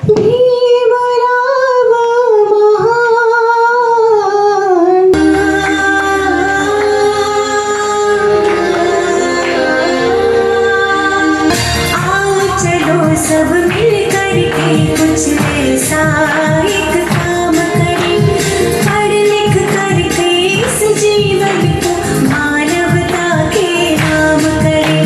भीमराव महान। आओ चलो सब मिल करके कुछ ऐसा एक काम करें, पढ़ लिख करके इस जीवन को मानवता के नाम करें।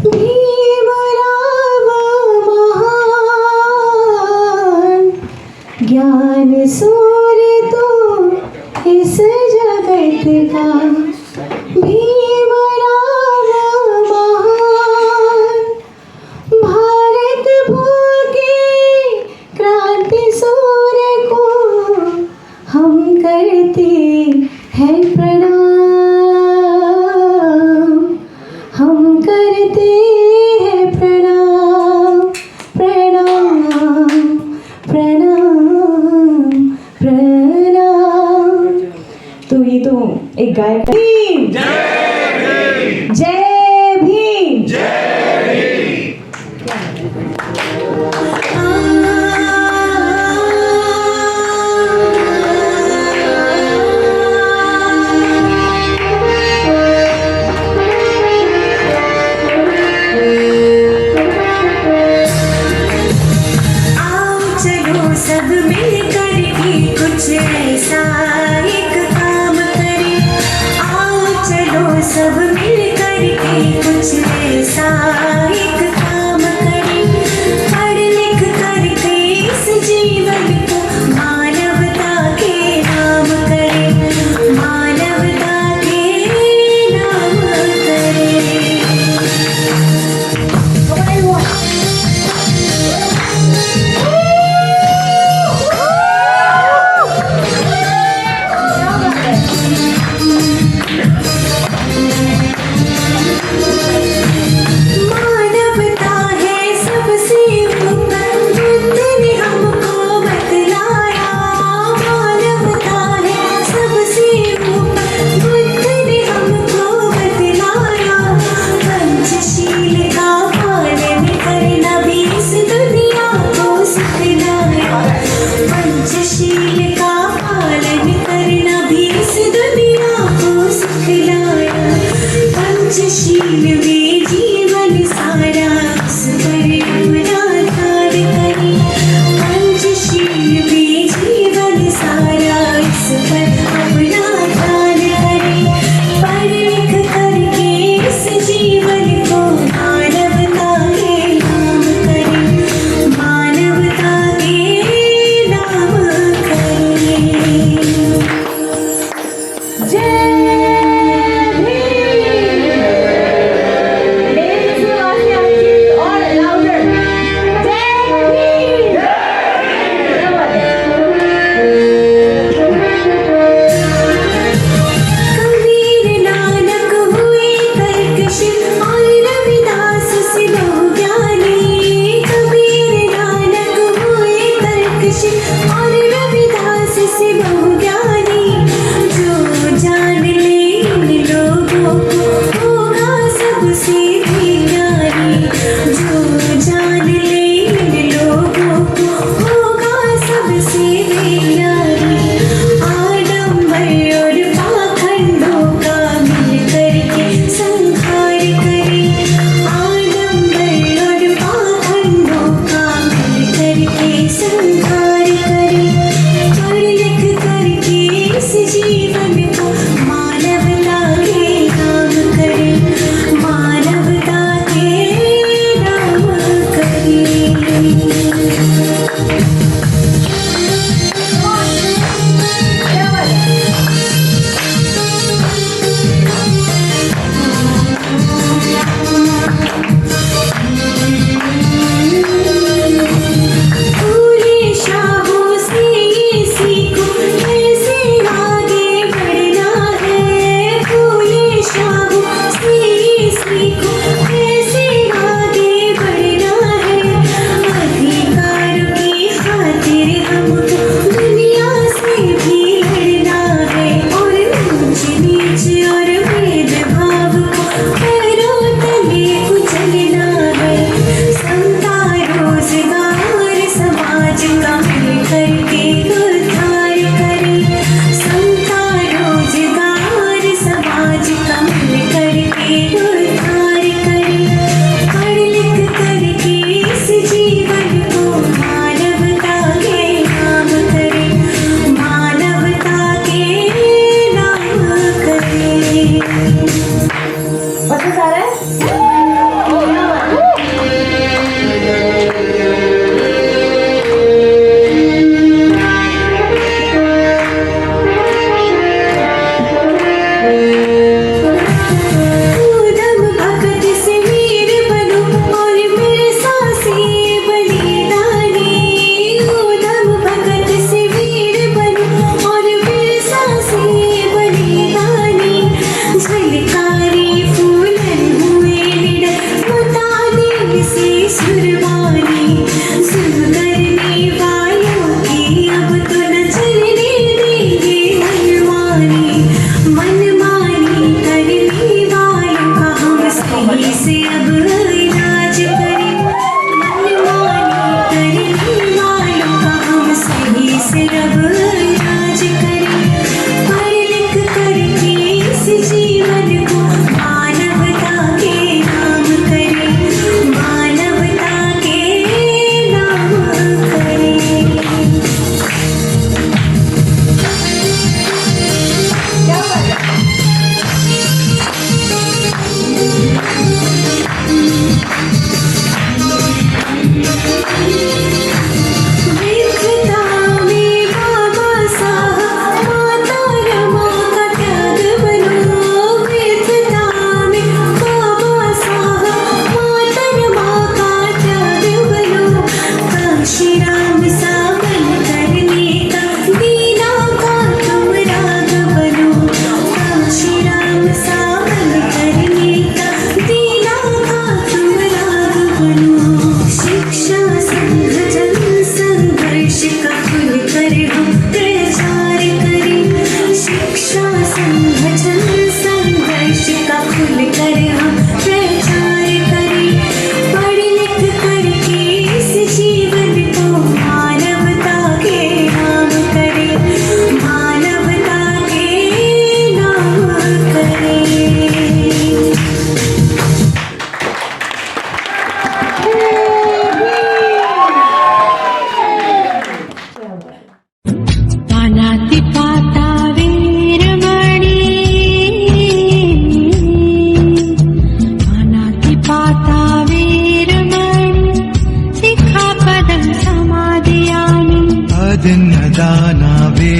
भीमराव महान, ज्ञान सूर्य तो इस जगत का। भीमराव महान, भारत भूखे क्रांति सूर्य को हम करते हैं प्रणाम, हम करते हैं प्रणाम, प्रणाम, प्रणाम, प्रणाम। तो ये तो एक गायक। भीम जय भीम, जय सब मिल करके कुछ ऐसा एक काम करें। आओ चलो सब मिल करके कुछ ऐसा एक काम करें, पढ़ लिख करके इस जीवन को मानवता के नाम करें, मानवता के नाम करें। पंचशील का पालन करना भी इस दुनिया को सिखलाया। पंचशील में जीवन सारा उस पर अपना ध्यान करें। पंचशील में जीवन सारा इस पर अपना ध्यान करें। पढ़ लिख करके इस जीवन को मानवता के नाम करें, मानवता के नाम करें। जय भीम। पाणिपाता वेरमणि सिक्खापदं समादयामि अदिन्नदाना वे